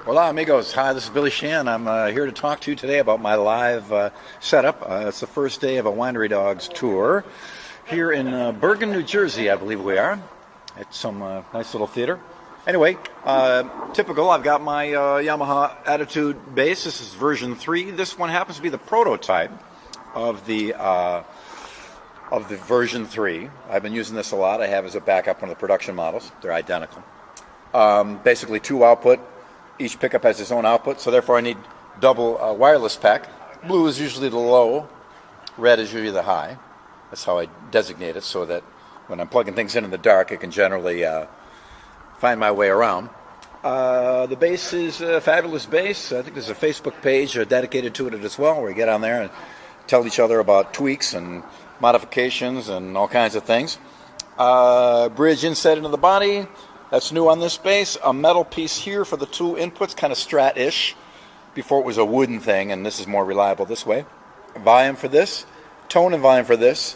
Hola amigos, hi, this is Billy Sheehan. I'm here to talk to you today about my live setup. It's the first day of a Winery Dogs tour here in Bergen, New Jersey, I believe we are, at some nice little theater. Anyway, typical, I've got my Yamaha Attitude bass. This is version 3. This one happens to be the prototype of the version 3. I've been using this a lot. I have as a backup one of the production models. They're identical. Basically 2 output. Each pickup has its own output, so therefore I need double wireless pack. Blue is usually the low, red is usually the high. That's how I designate it, so that when I'm plugging things in the dark, I can generally find my way around. The bass is a fabulous bass. I think there's a Facebook page dedicated to it as well, where we get on there and tell each other about tweaks and modifications and all kinds of things. Bridge inset into the body. That's new on this bass. A metal piece here for the 2 inputs, kind of Strat-ish. Before it was a wooden thing, and this is more reliable this way. Volume for this. Tone and volume for this.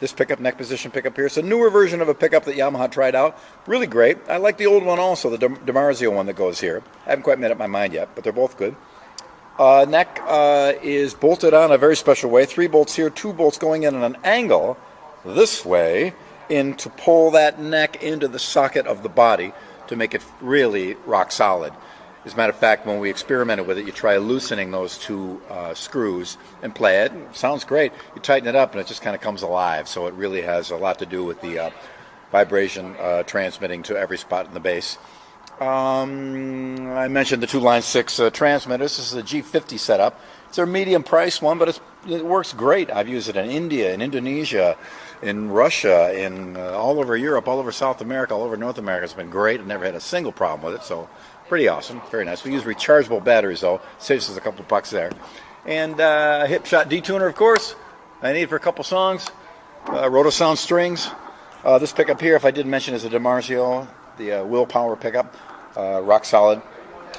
This pickup, neck position pickup here. It's a newer version of a pickup that Yamaha tried out. Really great. I like the old one also, the DiMarzio one that goes here. I haven't quite made up my mind yet, but they're both good. Neck is bolted on a very special way. 3 bolts here, 2 bolts going in at an angle this way, to pull that neck into the socket of the body to make it really rock solid. As a matter of fact, when we experimented with it, you try loosening those 2 screws and play it. Sounds great. You tighten it up and it just kind of comes alive. So it really has a lot to do with the vibration transmitting to every spot in the bass. I mentioned the 2 line 6 transmitters. This is a G50 setup. It's a medium price one, but it works great. I've used it in India, in Indonesia, in Russia, in all over Europe, all over South America, all over North America. It's been great. I've never had a single problem with it, so pretty awesome. Very nice. We use rechargeable batteries, though. Saves us a couple bucks there. And hip shot detuner, of course. I need it for a couple songs. Rotosound strings. This pickup here, if I didn't mention, is a DiMarzio, the Willpower pickup. Rock solid.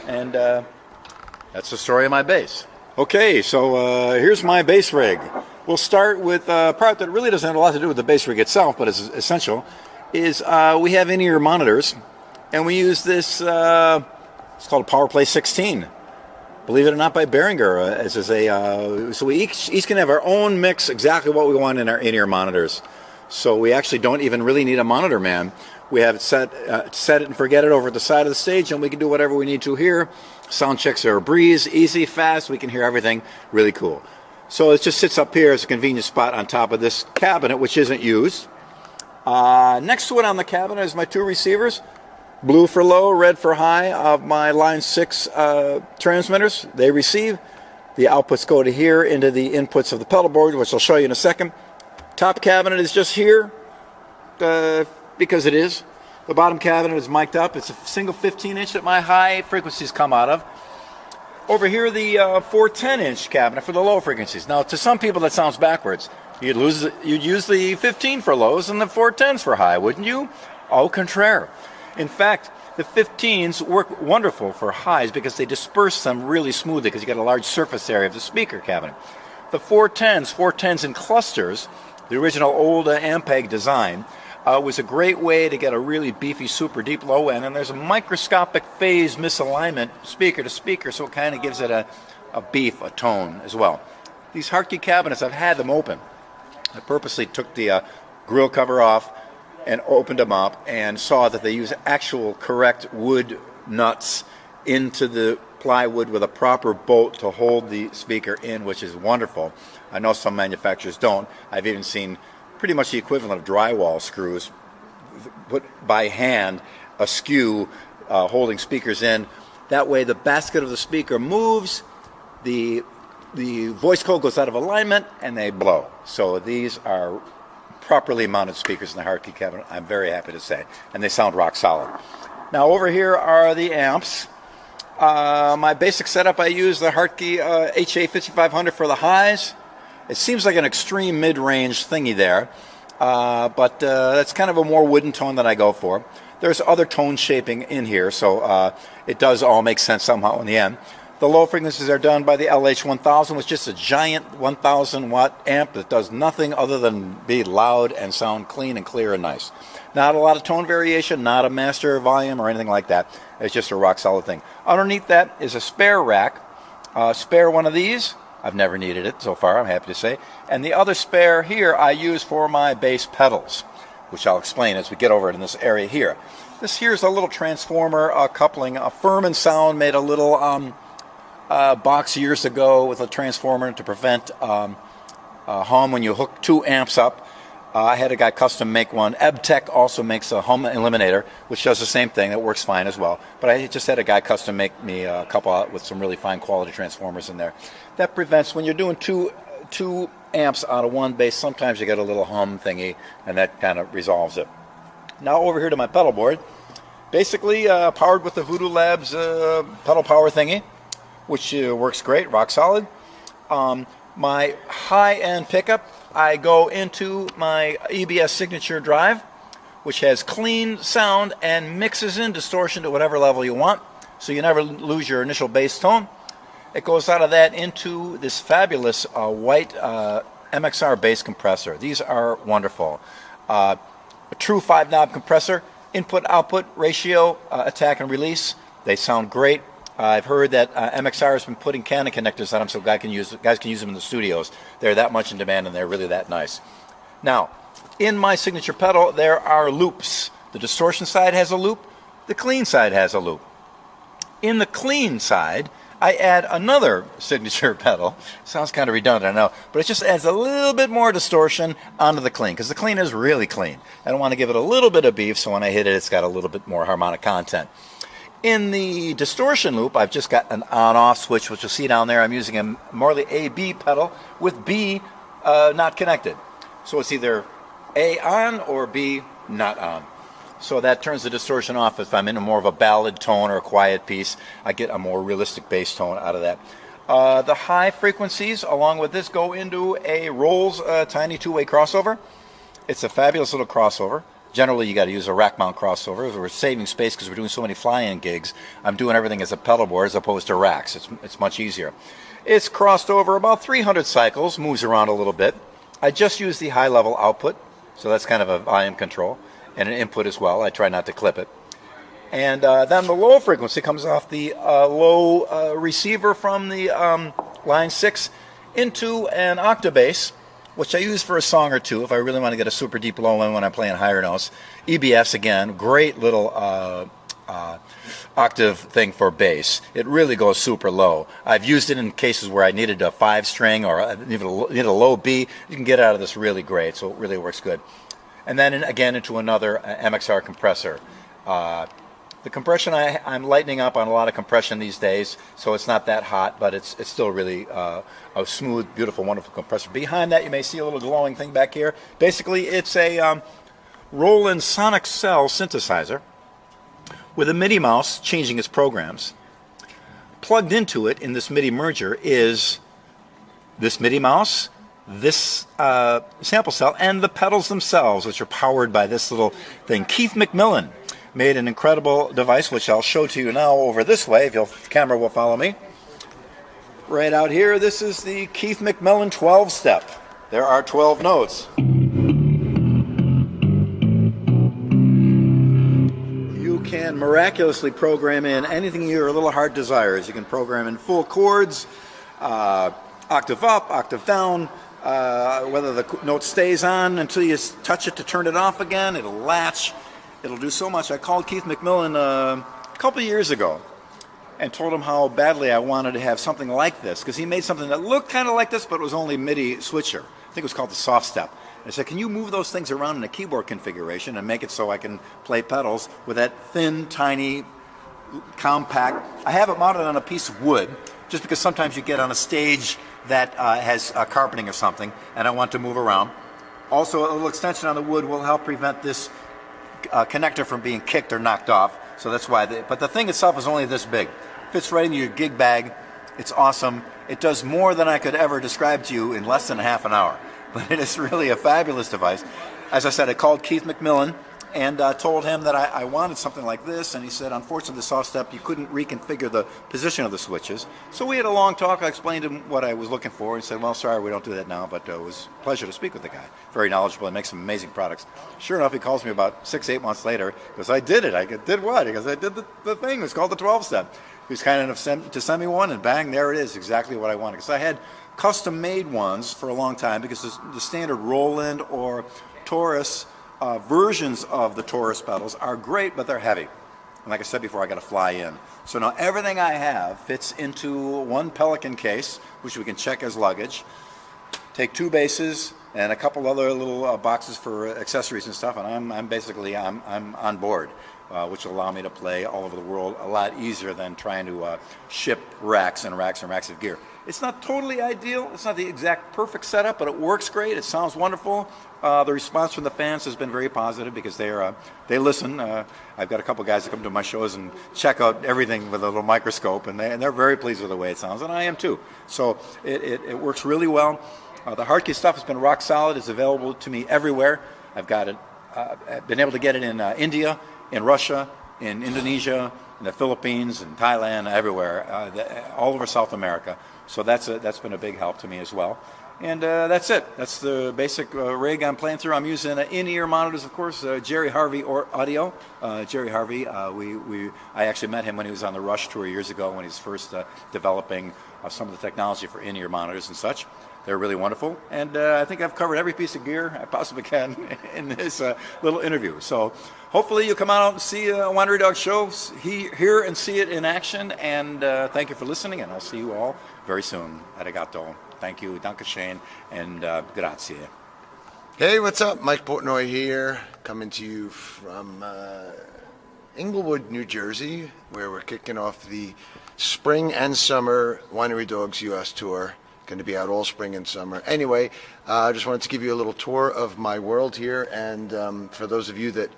And that's the story of my bass. Okay, so here's my bass rig. We'll start with a part that really doesn't have a lot to do with the bass rig itself, but is essential, is we have in-ear monitors, and we use this, it's called a PowerPlay 16. Believe it or not, by Behringer. So we each can have our own mix, exactly what we want in our in-ear monitors. So we actually don't even really need a monitor man. We have it set it and forget it over at the side of the stage, and we can do whatever we need to here. Sound checks are a breeze, easy, fast. We can hear everything. Really cool. So it just sits up here as a convenient spot on top of this cabinet, which isn't used. Next to it on the cabinet is my 2 receivers. Blue for low, red for high of my line 6 transmitters. They receive. The outputs go to here into the inputs of the pedal board, which I'll show you in a second. Top cabinet is just here because it is. The bottom cabinet is mic'd up. It's a single 15-inch that my high frequencies come out of. Over here, the 410-inch cabinet for the low frequencies. Now, to some people, that sounds backwards. You'd use the 15 for lows and the 410s for high, wouldn't you? Au contraire. In fact, the 15s work wonderful for highs because they disperse them really smoothly because you get a large surface area of the speaker cabinet. The 410s in clusters, the original old Ampeg design, was a great way to get a really beefy, super deep low end, and there's a microscopic phase misalignment speaker to speaker, so it kind of gives it a beef, a tone as well. These Hartke cabinets, I've had them open. I purposely took the grill cover off and opened them up and saw that they use actual correct wood nuts into the plywood with a proper bolt to hold the speaker in, which is wonderful. I know some manufacturers don't. I've even seen pretty much the equivalent of drywall screws put by hand askew, holding speakers in. That way the basket of the speaker moves, the voice coil goes out of alignment, and they blow. So these are properly mounted speakers in the Hartke cabinet, I'm very happy to say, and they sound rock solid. Now over here are the amps. My basic setup, I use the Hartke HA5500 for the highs. It seems like an extreme mid-range thingy there, but that's kind of a more wooden tone that I go for. There's other tone shaping in here, so it does all make sense somehow in the end. The low frequencies are done by the LH1000, which is just a giant 1,000 watt amp that does nothing other than be loud and sound clean and clear and nice. Not a lot of tone variation, not a master volume or anything like that. It's just a rock solid thing. Underneath that is a spare rack. Spare one of these. I've never needed it so far, I'm happy to say. And the other spare here I use for my bass pedals, which I'll explain as we get over it in this area here. This here is a little transformer coupling. Furman Sound made a little box years ago with a transformer to prevent hum when you hook two amps up. I had a guy custom make one. EbTech also makes a hum eliminator, which does the same thing. That works fine as well. But I just had a guy custom make me a couple with some really fine quality transformers in there. That prevents, when you're doing two amps out of one bass, sometimes you get a little hum thingy, and that kind of resolves it. Now over here to my pedal board. Basically powered with the Voodoo Labs pedal power thingy, which works great, rock solid. My high-end pickup, I go into my EBS signature drive, which has clean sound and mixes in distortion to whatever level you want, so you never lose your initial bass tone. It goes out of that into this fabulous white MXR bass compressor. These are wonderful. A true 5-knob compressor, input-output ratio, attack and release. They sound great. I've heard that MXR has been putting Canon connectors on them so guys can use them in the studios. They're that much in demand and they're really that nice. Now, in my signature pedal, there are loops. The distortion side has a loop. The clean side has a loop. In the clean side, I add another signature pedal. Sounds kind of redundant, I know, but it just adds a little bit more distortion onto the clean, because the clean is really clean. I don't want to give it a little bit of beef, so when I hit it, it's got a little bit more harmonic content. In the distortion loop, I've just got an on-off switch, which you'll see down there. I'm using a Morley A-B pedal with B not connected. So it's either A on or B not on. So that turns the distortion off. If I'm in a more of a ballad tone or a quiet piece, I get a more realistic bass tone out of that. The high frequencies, along with this, go into a Rolls tiny two-way crossover. It's a fabulous little crossover. Generally, you got to use a rack mount crossover. We're saving space because we're doing so many fly-in gigs. I'm doing everything as a pedal board as opposed to racks. It's much easier. It's crossed over about 300 cycles, moves around a little bit. I just use the high-level output, so that's kind of a volume control, and an input as well. I try not to clip it. And then the low frequency comes off the low receiver from the line 6 into an octabass, which I use for a song or two if I really want to get a super deep low one when I'm playing higher notes. EBS, again, great little octave thing for bass. It really goes super low. I've used it in cases where I needed a 5-string or I needed a low B. You can get out of this really great, so it really works good. And then again into another MXR compressor. The compression, I'm lightening up on a lot of compression these days, so it's not that hot, but it's still really a smooth, beautiful, wonderful compressor. Behind that, you may see a little glowing thing back here. Basically, it's a Roland Sonic Cell synthesizer with a MIDI mouse changing its programs. Plugged into it in this MIDI merger is this MIDI mouse, this sample cell, and the pedals themselves, which are powered by this little thing. Keith McMillan made an incredible device, which I'll show to you now over this way, if the camera will follow me. Right out here, this is the Keith McMillan 12-step. There are 12 notes. You can miraculously program in anything your little heart desires. You can program in full chords, octave up, octave down, whether the note stays on until you touch it to turn it off again. It'll latch. It'll do so much. I called Keith McMillan a couple years ago and told him how badly I wanted to have something like this, because he made something that looked kind of like this, but it was only MIDI switcher. I think it was called the Soft Step. I said, can you move those things around in a keyboard configuration and make it so I can play pedals with that thin, tiny, compact. I have it mounted on a piece of wood, just because sometimes you get on a stage that has carpeting or something, and I want to move around. Also, a little extension on the wood will help prevent this connector from being kicked or knocked off, so that's why. But the thing itself is only this big. Fits right in your gig bag. It's awesome. It does more than I could ever describe to you in less than half an hour. But it is really a fabulous device. As I said, I called Keith McMillan and told him that I wanted something like this, and he said, unfortunately, the soft step, you couldn't reconfigure the position of the switches. So we had a long talk. I explained to him what I was looking for, and he said, well, sorry, we don't do that now, but it was a pleasure to speak with the guy. Very knowledgeable and makes some amazing products. Sure enough, he calls me about 6-8 months later, because I did it. I did what? Because I did the thing. It's called the 12-step. He was kind enough to send me one, and bang, there it is, exactly what I wanted. Because I had custom-made ones for a long time, because the standard Roland or Taurus versions of the Taurus pedals are great, but they're heavy. And like I said before, I got to fly in. So now everything I have fits into one Pelican case, which we can check as luggage. Take 2 basses and a couple other little boxes for accessories and stuff, and I'm basically on board, which will allow me to play all over the world a lot easier than trying to ship racks and racks and racks of gear. It's not totally ideal. It's not the exact perfect setup, but it works great. It sounds wonderful. The response from the fans has been very positive because they listen. I've got a couple guys that come to my shows and check out everything with a little microscope, and they're very pleased with the way it sounds, and I am too. So it works really well. The hardkey stuff has been rock solid. It's available to me everywhere. I've got it. I've been able to get it in India, in Russia, in Indonesia, in the Philippines, in Thailand, everywhere, all over South America. So that's been a big help to me as well. And that's it. That's the basic rig I'm playing through. I'm using in-ear monitors, of course. Jerry Harvey audio. Jerry Harvey. I actually met him when he was on the Rush tour years ago when he was first developing some of the technology for in-ear monitors and such. They're really wonderful, and I think I've covered every piece of gear I possibly can in this little interview. So hopefully you'll come out and see a Winery Dogs show, hear and see it in action, and thank you for listening, and I'll see you all very soon. Arigato. Thank you, danke schön, and grazie. Hey, what's up? Mike Portnoy here, coming to you from Engelwood, New Jersey, where we're kicking off the spring and summer Winery Dogs US tour. Going to be out all spring and summer. Anyway, I just wanted to give you a little tour of my world here, and for those of you that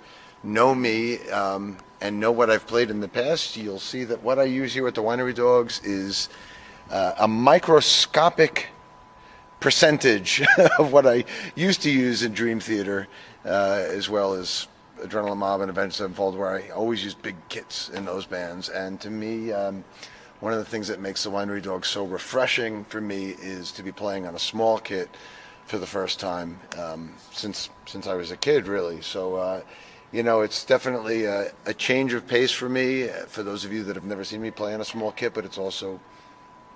know me and know what I've played in the past, you'll see that what I use here at the Winery Dogs is a microscopic percentage of what I used to use in Dream Theater, as well as Adrenaline Mob and Avenged Sevenfold, where I always use big kits in those bands. And to me, one of the things that makes the Winery Dogs so refreshing for me is to be playing on a small kit for the first time since I was a kid, really. So, it's definitely a change of pace for me, for those of you that have never seen me play on a small kit, but it's also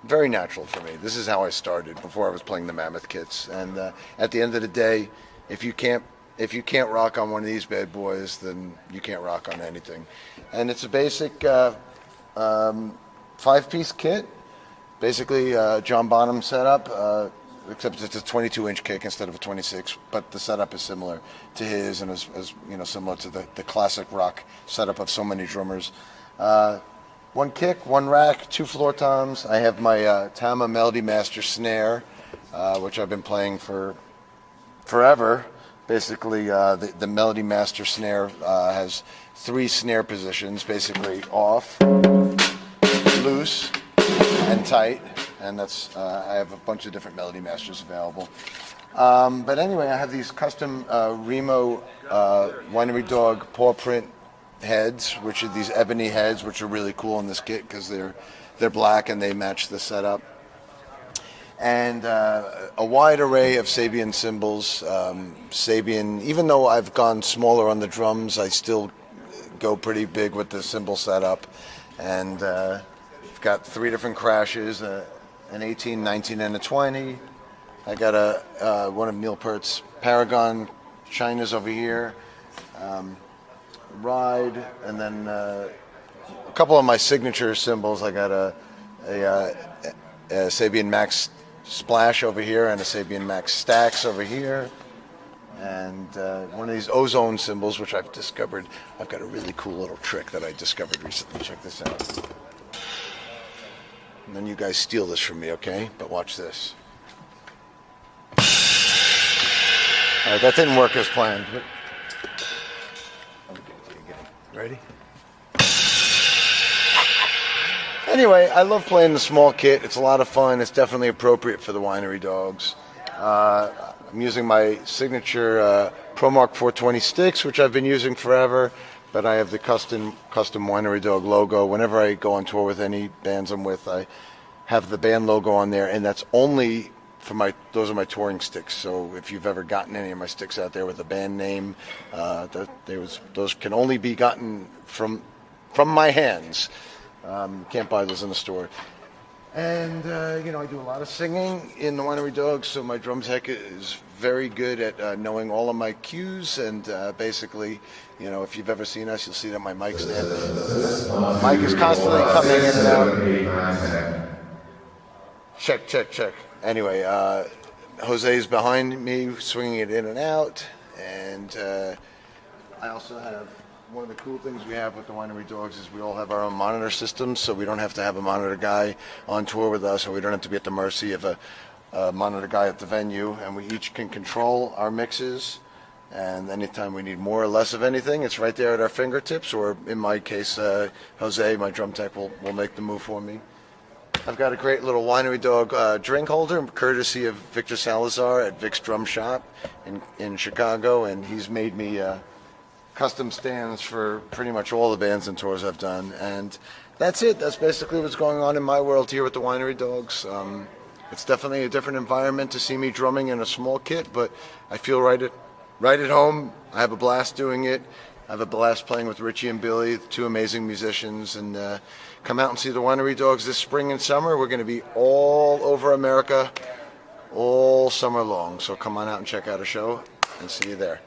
very natural for me. This is how I started before I was playing the Mammoth kits. And at the end of the day, if you can't rock on one of these bad boys, then you can't rock on anything. And it's a basic 5-piece kit, basically John Bonham setup, except it's a 22-inch kick instead of a 26. But the setup is similar to his, and is similar to the classic rock setup of so many drummers. 1 kick, 1 rack, 2 floor toms. I have my Tama Melody Master snare, which I've been playing for forever. Basically, the Melody Master snare has 3 snare positions, basically off, loose, and tight, and that's I have a bunch of different Melody Masters available. But anyway, I have these custom Remo Winery Dog paw print heads, which are these ebony heads, which are really cool in this kit because they're black and they match the setup. And a wide array of Sabian cymbals. Sabian, even though I've gone smaller on the drums, I still go pretty big with the cymbal setup. And I've got 3 different crashes, an 18, 19, and a 20. I got one of Neil Peart's Paragon Chinas over here. Ride, and then a couple of my signature cymbals. I got a Sabian Max Splash over here and a Sabian Max Stax over here, and one of these ozone cymbals, which I've discovered. I've got a really cool little trick that I discovered recently. Check this out. And then you guys steal this from me, okay? But watch this. All right, that didn't work as planned. But ready? Anyway, I love playing the small kit. It's a lot of fun. It's definitely appropriate for the Winery Dogs. I'm using my signature ProMark 420 sticks, which I've been using forever, but I have the custom Winery Dog logo. Whenever I go on tour with any bands I'm with, I have the band logo on there, and that's only for those are my touring sticks. So if you've ever gotten any of my sticks out there with a band name, those can only be gotten from my hands. Can't buy those in the store. And I do a lot of singing in the Winery Dogs, so my drum tech is very good at knowing all of my cues. And basically, if you've ever seen us, you'll see that my mic stand, mic is constantly coming in and out. Check. Anyway, Jose's behind me, swinging it in and out, and I also have. One of the cool things we have with the Winery Dogs is we all have our own monitor systems, so we don't have to have a monitor guy on tour with us, or we don't have to be at the mercy of a monitor guy at the venue, and we each can control our mixes, and anytime we need more or less of anything, it's right there at our fingertips, or in my case, Jose, my drum tech, will make the move for me. I've got a great little Winery Dog drink holder, courtesy of Victor Salazar at Vic's Drum Shop in Chicago, and he's made me custom stands for pretty much all the bands and tours I've done, and that's it. That's basically what's going on in my world here with the Winery Dogs. It's definitely a different environment to see me drumming in a small kit, but I feel right at home. I have a blast doing it. I have a blast playing with Richie and Billy, two amazing musicians, and come out and see the Winery Dogs this spring and summer. We're going to be all over America all summer long, so come on out and check out a show, and see you there.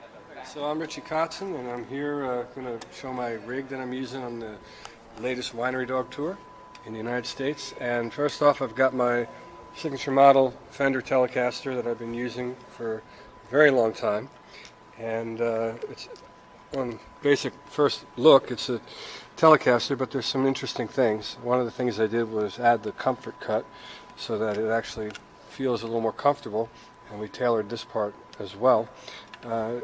So I'm Richie Kotzen, and I'm here going to show my rig that I'm using on the latest Winery Dog tour in the United States. And first off, I've got my signature model Fender Telecaster that I've been using for a very long time. And it's on basic first look, it's a Telecaster, but there's some interesting things. One of the things I did was add the comfort cut so that it actually feels a little more comfortable, and we tailored this part as well.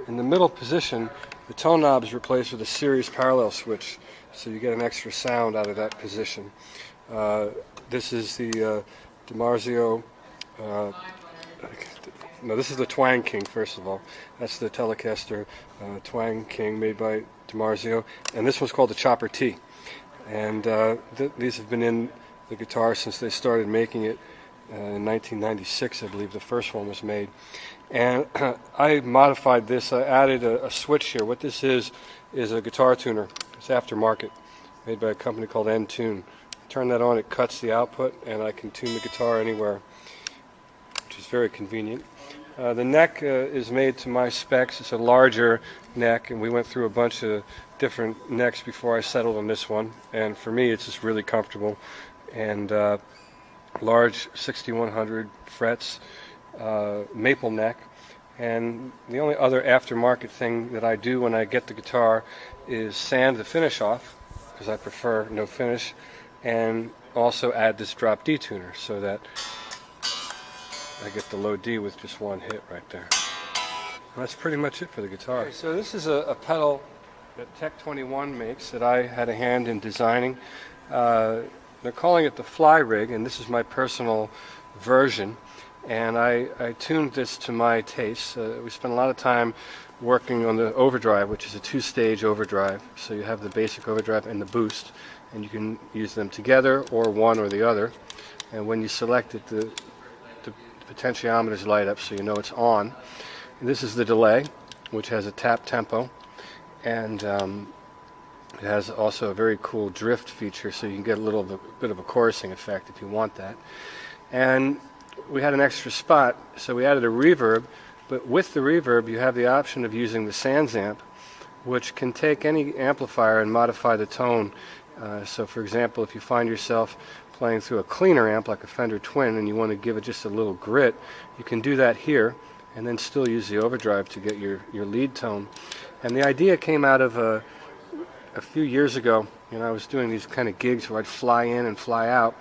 In the middle position, the tone knob is replaced with a series parallel switch, so you get an extra sound out of that position. This is the DiMarzio, this is the Twang King, first of all. That's the Telecaster Twang King made by DiMarzio, and this one's called the Chopper T. And these have been in the guitar since they started making it in 1996, I believe the first one was made. And I modified this. I added a switch here. What this is a guitar tuner. It's aftermarket, made by a company called N-Tune. Turn that on, it cuts the output, and I can tune the guitar anywhere, which is very convenient. The neck is made to my specs. It's a larger neck, and we went through a bunch of different necks before I settled on this one. And for me, it's just really comfortable. And large 6100 frets, maple neck. And the only other aftermarket thing that I do when I get the guitar is sand the finish off, because I prefer no finish, and also add this drop D tuner so that I get the low D with just one hit right there. And that's pretty much it for the guitar. Okay, so this is a pedal that Tech 21 makes that I had a hand in designing. They're calling it the Fly Rig, and this is my personal version. And I tuned this to my taste. We spent a lot of time working on the overdrive, which is a two-stage overdrive. So you have the basic overdrive and the boost, and you can use them together or one or the other. And when you select it, the potentiometers light up so you know it's on. And this is the delay, which has a tap tempo, and it has also a very cool drift feature, so you can get a little bit of a chorusing effect if you want that. And we had an extra spot, so we added a reverb, but with the reverb you have the option of using the Sans amp, which can take any amplifier and modify the tone. So for example, if you find yourself playing through a cleaner amp like a Fender Twin and you want to give it just a little grit, you can do that here and then still use the overdrive to get your lead tone. And the idea came out of a few years ago. I was doing these kind of gigs where I'd fly in and fly out,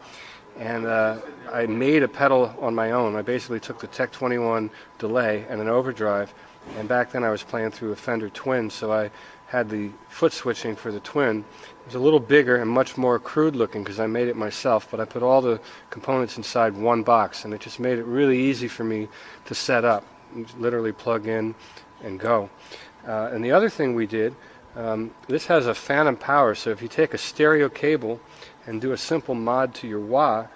and I made a pedal on my own. I basically took the Tech 21 delay and an overdrive, and back then I was playing through a Fender Twin, so I had the foot switching for the Twin. It was a little bigger and much more crude looking because I made it myself, but I put all the components inside one box, and it just made it really easy for me to set up. literally plug in and go. And the other thing we did, this has a phantom power, so if you take a stereo cable and do a simple mod to your wah,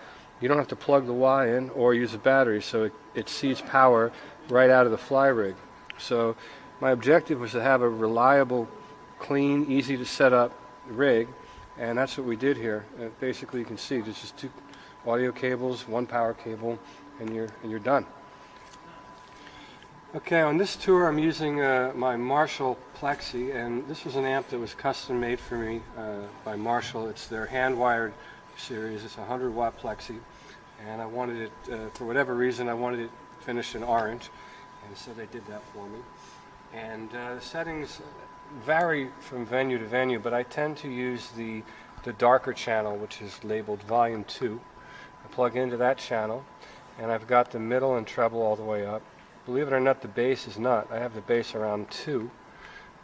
you don't have to plug the wah in or use a battery, so it sees power right out of the fly rig. So my objective was to have a reliable, clean, easy to set up rig, and that's what we did here. Basically, you can see there's just 2 audio cables, 1 power cable, and you're done. Okay, on this tour I'm using my Marshall Plexi, and this was an amp that was custom made for me by Marshall. It's their hand-wired series. It's a 100-watt Plexi, and I wanted it, for whatever reason, I wanted it finished in orange, and so they did that for me. And the settings vary from venue to venue, but I tend to use the darker channel, which is labeled Volume 2. I plug into that channel, and I've got the middle and treble all the way up. Believe it or not, the bass is not. I have the bass around 2,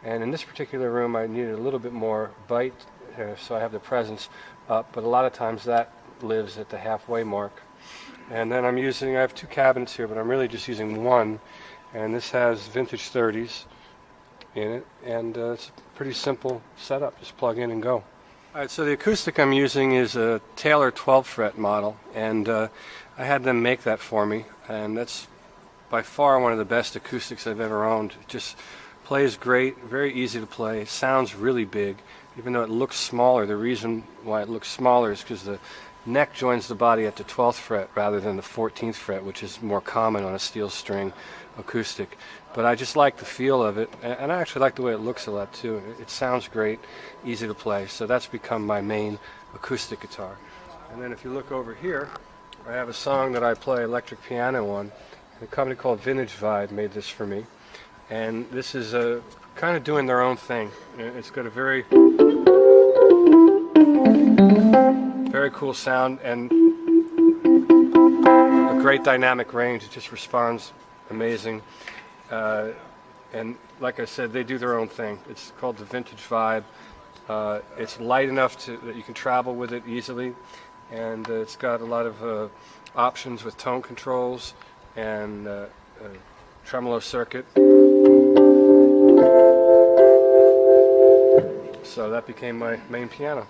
and in this particular room I needed a little bit more bite, so I have the presence up, but a lot of times that lives at the halfway mark. And then I have 2 cabinets here, but I'm really just using 1, and this has vintage 30s in it, and it's a pretty simple setup. Just plug in and go. All right, so the acoustic I'm using is a Taylor 12-fret model, and I had them make that for me, and that's by far one of the best acoustics I've ever owned. It just plays great, very easy to play, sounds really big, even though it looks smaller. The reason why it looks smaller is because the neck joins the body at the 12th fret rather than the 14th fret, which is more common on a steel string acoustic. But I just like the feel of it, and I actually like the way it looks a lot too. It sounds great, easy to play, so that's become my main acoustic guitar. And then if you look over here, I have a song that I play electric piano on. A company called Vintage Vibe made this for me, and this is kind of doing their own thing. It's got a very cool sound and a great dynamic range. It just responds amazing, and like I said, they do their own thing. It's called the Vintage Vibe. It's light enough that you can travel with it easily, and it's got a lot of options with tone controls and a tremolo circuit. So that became my main piano.